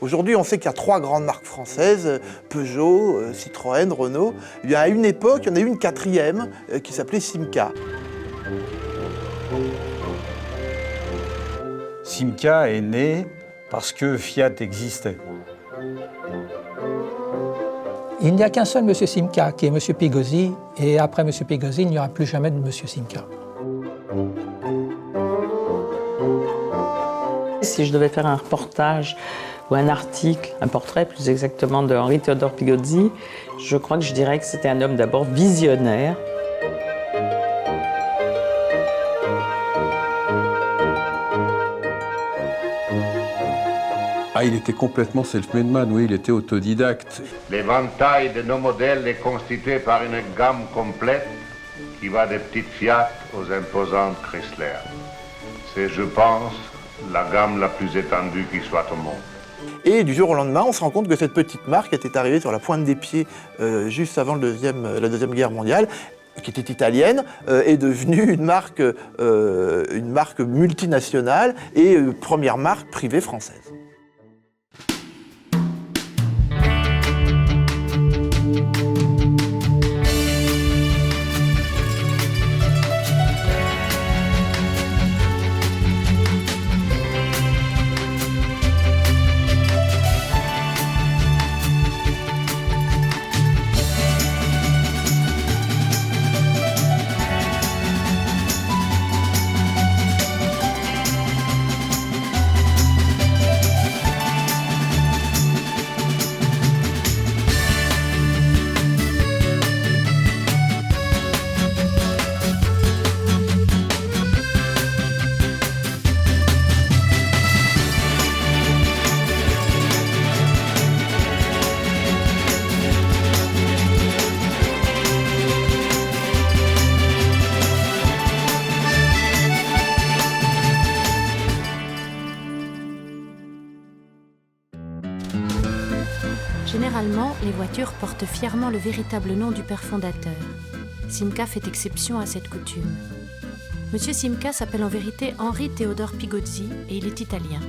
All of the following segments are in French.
Aujourd'hui, on sait qu'il y a 3 grandes marques françaises, Peugeot, Citroën, Renault. Il y a à une époque, il y en a eu une 4e qui s'appelait Simca. Simca est né parce que Fiat existait. Il n'y a qu'un seul Monsieur Simca, qui est Monsieur Pigosi, et après Monsieur Pigosi, il n'y aura plus jamais de Monsieur Simca. Si je devais faire un reportage ou un article, un portrait plus exactement de Henri Théodore Pigozzi, je crois que je dirais que c'était un homme d'abord visionnaire. Ah, il était complètement self-made man, oui, il était autodidacte. L'éventail de nos modèles est constitué par une gamme complète qui va des petites Fiat aux imposantes Chrysler. C'est, je pense, la gamme la plus étendue qui soit au monde. Et du jour au lendemain, on se rend compte que cette petite marque était arrivée sur la pointe des pieds juste avant la Deuxième Guerre mondiale, qui était italienne, est devenue une marque multinationale et première marque privée française. Généralement, les voitures portent fièrement le véritable nom du père fondateur. Simca fait exception à cette coutume. Monsieur Simca s'appelle en vérité Henri Théodore Pigozzi et il est italien.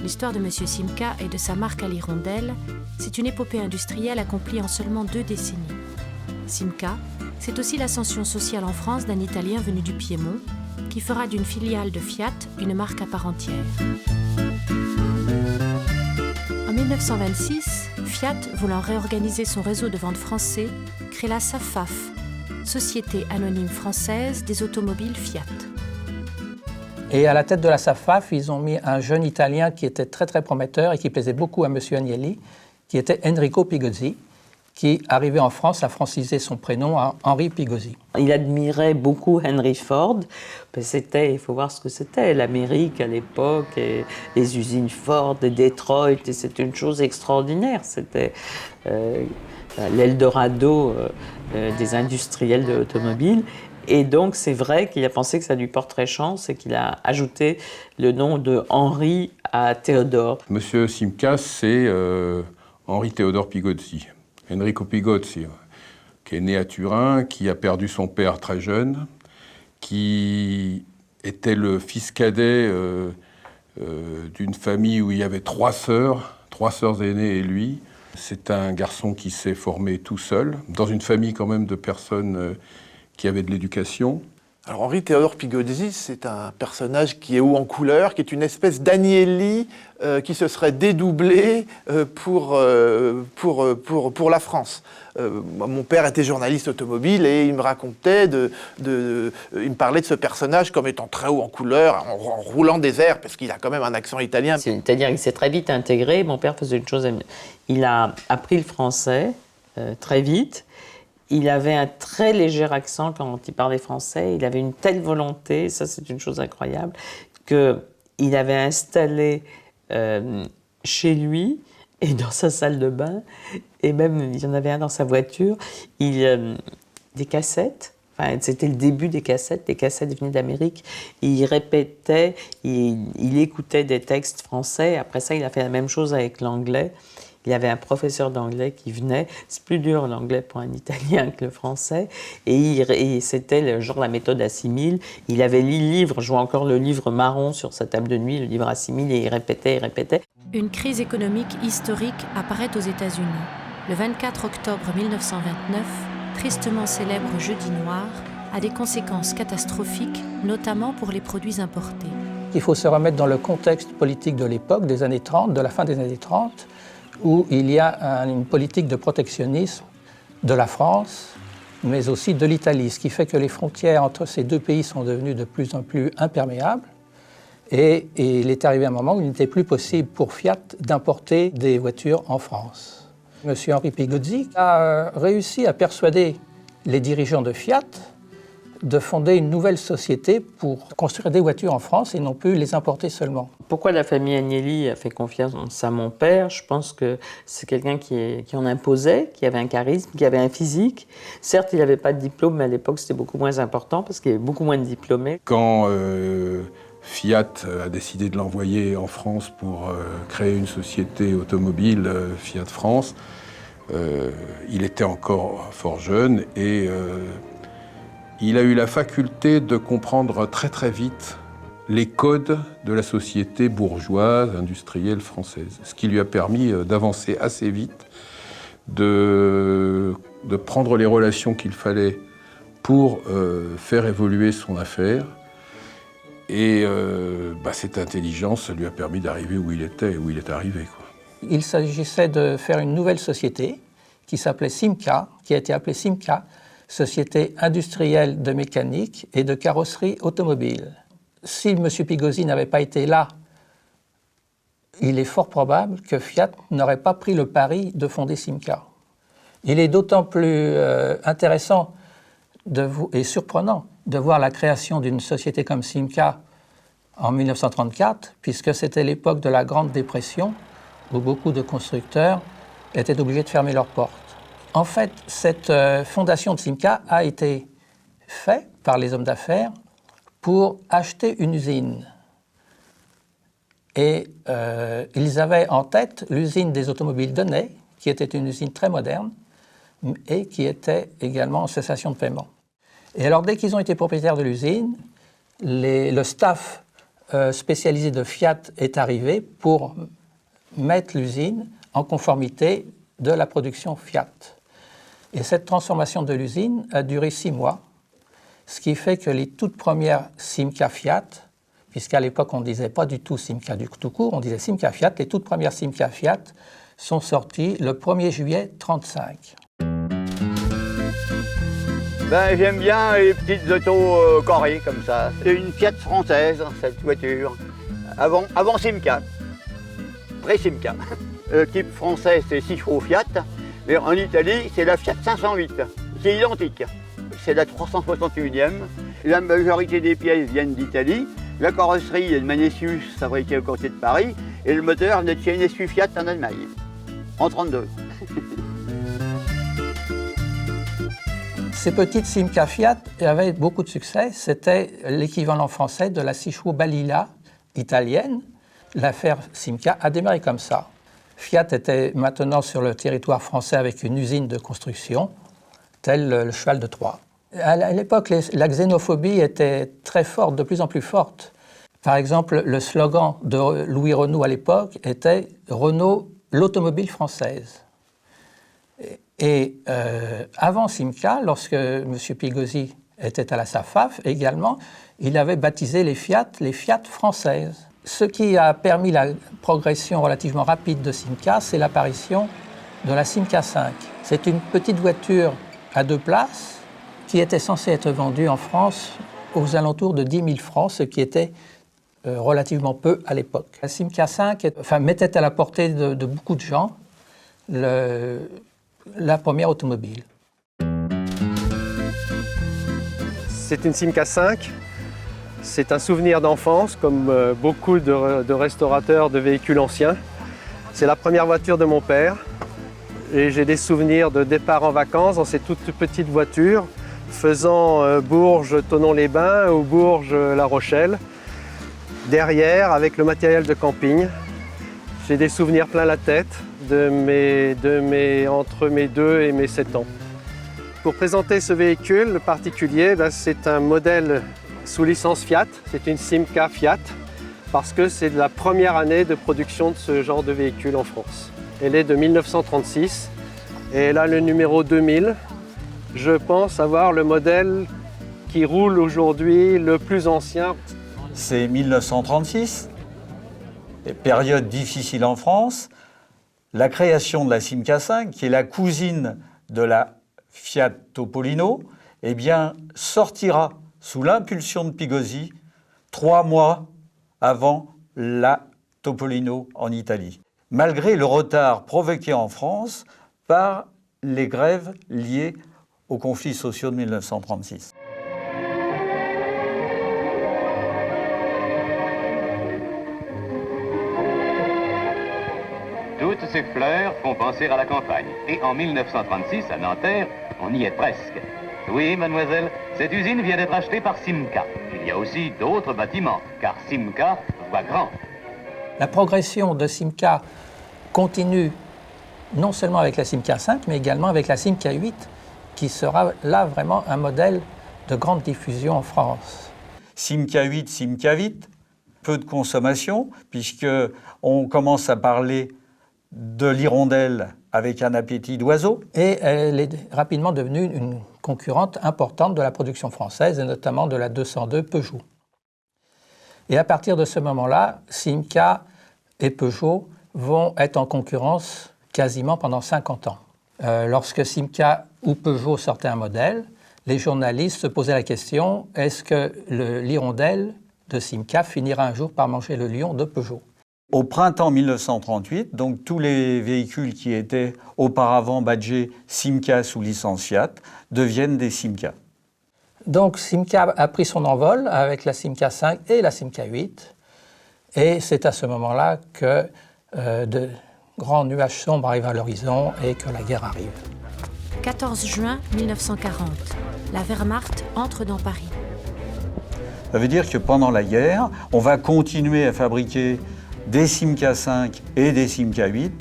L'histoire de Monsieur Simca et de sa marque à l'hirondelle, c'est une épopée industrielle accomplie en seulement 2 décennies. Simca, c'est aussi l'ascension sociale en France d'un Italien venu du Piémont, qui fera d'une filiale de Fiat une marque à part entière. En 1926, Fiat, voulant réorganiser son réseau de vente français, crée la SAFAF, Société anonyme française des automobiles Fiat. Et à la tête de la SAFAF, ils ont mis un jeune Italien qui était très très prometteur et qui plaisait beaucoup à M. Agnelli, qui était Enrico Pigozzi, qui, arrivé en France, a francisé son prénom à Henri Pigozzi. Il admirait beaucoup Henry Ford. Il faut voir ce que c'était, l'Amérique à l'époque, et les usines Ford, et Detroit, et c'était une chose extraordinaire. C'était l'Eldorado des industriels de l'automobile. Et donc, c'est vrai qu'il a pensé que ça lui porterait chance et qu'il a ajouté le nom de Henri à Théodore. Monsieur Simca, c'est Henri Théodore Pigozzi, Enrico Pigozzi, qui est né à Turin, qui a perdu son père très jeune, qui était le fils cadet d'une famille où il y avait 3 sœurs aînées et lui. C'est un garçon qui s'est formé tout seul, dans une famille quand même de personnes qui avaient de l'éducation. Alors Henri Théodore Pigozzi, c'est un personnage qui est haut en couleur, qui est une espèce d'Agnelli qui se serait dédoublé pour la France. Mon père était journaliste automobile et il me racontait, il me parlait de ce personnage comme étant très haut en couleur, en roulant des airs, parce qu'il a quand même un accent italien. C'est-à-dire qu'il s'est très vite intégré. Mon père faisait une chose, il a appris le français très vite. Il avait un très léger accent quand il parlait français. Il avait une telle volonté, ça c'est une chose incroyable, qu'il avait installé chez lui et dans sa salle de bain, et même il y en avait un dans sa voiture, des cassettes. Enfin, c'était le début des cassettes venaient d'Amérique. Il répétait, il écoutait des textes français. Après ça, il a fait la même chose avec l'anglais. Il y avait un professeur d'anglais qui venait. C'est plus dur l'anglais pour un Italien que le français. Et c'était genre la méthode Assimil. Il avait lu le livre, je vois encore le livre marron sur sa table de nuit, le livre Assimil, et il répétait, il répétait. Une crise économique historique apparaît aux États-Unis. Le 24 octobre 1929, tristement célèbre Jeudi noir, a des conséquences catastrophiques, notamment pour les produits importés. Il faut se remettre dans le contexte politique de l'époque, des années 30, de la fin des années 30, où il y a une politique de protectionnisme de la France, mais aussi de l'Italie, ce qui fait que les frontières entre ces deux pays sont devenues de plus en plus imperméables. Et il est arrivé un moment où il n'était plus possible pour Fiat d'importer des voitures en France. M. Henri Pigozzi a réussi à persuader les dirigeants de Fiat de fonder une nouvelle société pour construire des voitures en France et non plus les importer seulement. Pourquoi la famille Agnelli a fait confiance à mon père? Je pense que c'est quelqu'un qui en imposait, qui avait un charisme, qui avait un physique. Certes, il n'avait pas de diplôme, mais à l'époque, c'était beaucoup moins important parce qu'il y avait beaucoup moins de diplômés. Quand Fiat a décidé de l'envoyer en France pour créer une société automobile, Fiat France, il était encore fort jeune et il a eu la faculté de comprendre très très vite les codes de la société bourgeoise, industrielle française, ce qui lui a permis d'avancer assez vite, de prendre les relations qu'il fallait pour faire évoluer son affaire. Et cette intelligence lui a permis d'arriver où il était et où il est arrivé, quoi. Il s'agissait de faire une nouvelle société qui s'appelait Simca, qui a été appelée Simca, Société industrielle de mécanique et de carrosserie automobile. Si M. Pigozzi n'avait pas été là, il est fort probable que Fiat n'aurait pas pris le pari de fonder Simca. Il est d'autant plus intéressant et surprenant de voir la création d'une société comme Simca en 1934, puisque c'était l'époque de la Grande Dépression, où beaucoup de constructeurs étaient obligés de fermer leurs portes. En fait, cette fondation de Simca a été faite par les hommes d'affaires pour acheter une usine. Et ils avaient en tête l'usine des automobiles de Ney, qui était une usine très moderne et qui était également en cessation de paiement. Et alors, dès qu'ils ont été propriétaires de l'usine, le staff spécialisé de Fiat est arrivé pour mettre l'usine en conformité de la production Fiat. Et cette transformation de l'usine a duré 6 mois, ce qui fait que les toutes premières Simca Fiat, puisqu'à l'époque on ne disait pas du tout Simca du tout court, on disait Simca Fiat, les toutes premières Simca Fiat sont sorties le 1er juillet 1935. J'aime bien les petites autos carrées comme ça. C'est une Fiat française, cette voiture, avant Simca, pré-Simca. Le type français, c'est 6 chevaux Fiat, mais en Italie, c'est la Fiat 508, qui est identique. C'est la 361e. La majorité des pièces viennent d'Italie. La carrosserie est de Manessius, fabriquée aux côtés de Paris, et le moteur venait de chez NSU Fiat en Allemagne, en 1932. Ces petites Simca Fiat avaient beaucoup de succès. C'était l'équivalent français de la 6 chevaux Balilla italienne. L'affaire Simca a démarré comme ça. Fiat était maintenant sur le territoire français avec une usine de construction, tel le cheval de Troie. À l'époque, la xénophobie était très forte, de plus en plus forte. Par exemple, le slogan de Louis Renault à l'époque était « Renault, l'automobile française ». Et avant Simca, lorsque M. Pigozzi était à la SAFAF également, il avait baptisé les Fiat françaises. Ce qui a permis la progression relativement rapide de Simca, c'est l'apparition de la Simca 5. C'est une petite voiture à 2 places qui était censée être vendue en France aux alentours de 10 000 francs, ce qui était relativement peu à l'époque. La Simca 5 mettait à la portée de beaucoup de gens la première automobile. C'est une Simca 5. C'est un souvenir d'enfance, comme beaucoup de restaurateurs de véhicules anciens. C'est la première voiture de mon père. Et j'ai des souvenirs de départ en vacances dans ces toutes petites voitures, faisant Bourges-Thonon-les-Bains ou Bourges-La Rochelle. Derrière, avec le matériel de camping, j'ai des souvenirs plein la tête entre mes 2 et mes 7 ans. Pour présenter ce véhicule particulier, c'est un modèle sous licence Fiat, c'est une Simca Fiat, parce que c'est la première année de production de ce genre de véhicule en France. Elle est de 1936 et elle a le numéro 2000. Je pense avoir le modèle qui roule aujourd'hui le plus ancien. C'est 1936, période difficile en France. La création de la Simca 5, qui est la cousine de la Fiat Topolino, eh bien, sortira sous l'impulsion de Pigosi 3 mois avant la Topolino en Italie, malgré le retard provoqué en France par les grèves liées aux conflits sociaux de 1936. Toutes ces fleurs font penser à la campagne. Et en 1936, à Nanterre, on y est presque. Oui, mademoiselle, cette usine vient d'être achetée par Simca. Il y a aussi d'autres bâtiments, car Simca voit grand. La progression de Simca continue non seulement avec la Simca 5, mais également avec la Simca 8, qui sera là vraiment un modèle de grande diffusion en France. Simca 8, Simca 8, peu de consommation, puisqu'on commence à parler de l'hirondelle avec un appétit d'oiseau. Et elle est rapidement devenue une concurrente importante de la production française, et notamment de la 202 Peugeot. Et à partir de ce moment-là, Simca et Peugeot vont être en concurrence quasiment pendant 50 ans. Lorsque Simca ou Peugeot sortaient un modèle, les journalistes se posaient la question, est-ce que l'hirondelle de Simca finira un jour par manger le lion de Peugeot ? Au printemps 1938, donc tous les véhicules qui étaient auparavant badgés Simca sous licence Fiat deviennent des Simca. Donc Simca a pris son envol avec la Simca 5 et la Simca 8. Et c'est à ce moment-là que de grands nuages sombres arrivent à l'horizon et que la guerre arrive. 14 juin 1940, la Wehrmacht entre dans Paris. Ça veut dire que pendant la guerre, on va continuer à fabriquer des Simca 5 et des Simca 8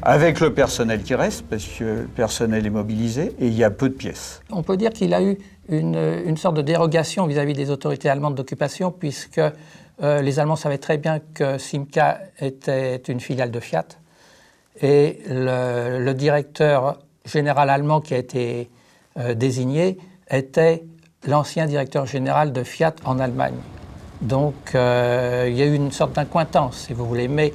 avec le personnel qui reste, parce que le personnel est mobilisé et il y a peu de pièces. On peut dire qu'il a eu une sorte de dérogation vis-à-vis des autorités allemandes d'occupation, puisque les Allemands savaient très bien que Simca était une filiale de Fiat. Et le directeur général allemand qui a été désigné était l'ancien directeur général de Fiat en Allemagne. Donc il y a eu une sorte d'incointance, si vous voulez, mais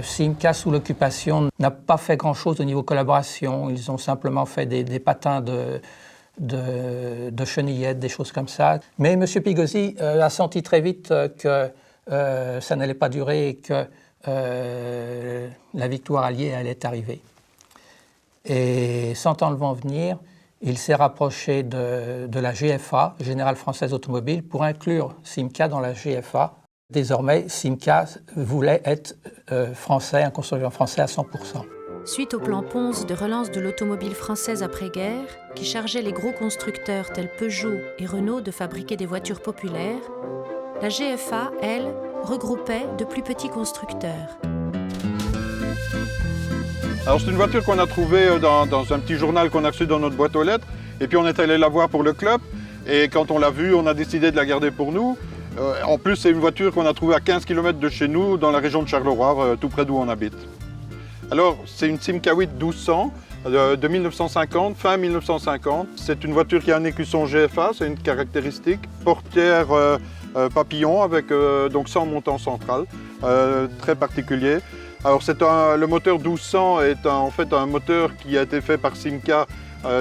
Simca, sous l'occupation, n'a pas fait grand-chose au niveau collaboration. Ils ont simplement fait des patins de chenillettes, des choses comme ça. Mais M. Pigosi a senti très vite que ça n'allait pas durer et que la victoire alliée allait arriver. Et sentant le vent venir, il s'est rapproché de la GFA, Générale Française Automobile, pour inclure Simca dans la GFA. Désormais, Simca voulait être français, un constructeur français à 100%. Suite au plan Ponce de relance de l'automobile française après-guerre, qui chargeait les gros constructeurs tels Peugeot et Renault de fabriquer des voitures populaires, la GFA, elle, regroupait de plus petits constructeurs. Alors c'est une voiture qu'on a trouvée dans un petit journal qu'on a reçu dans notre boîte aux lettres. Et puis on est allé la voir pour le club. Et quand on l'a vue, on a décidé de la garder pour nous. En plus, c'est une voiture qu'on a trouvée à 15 km de chez nous, dans la région de Charleroi, tout près d'où on habite. Alors c'est une Simca 8 1200 de 1950, fin 1950. C'est une voiture qui a un écusson GFA, c'est une caractéristique. Portière papillon avec donc sans montant central, très particulier. Alors le moteur 1200 est en fait un moteur qui a été fait par Simca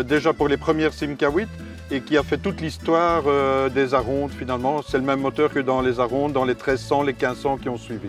déjà pour les premières Simca 8 et qui a fait toute l'histoire des Arondes finalement. C'est le même moteur que dans les Arondes, dans les 1300, les 1500 qui ont suivi.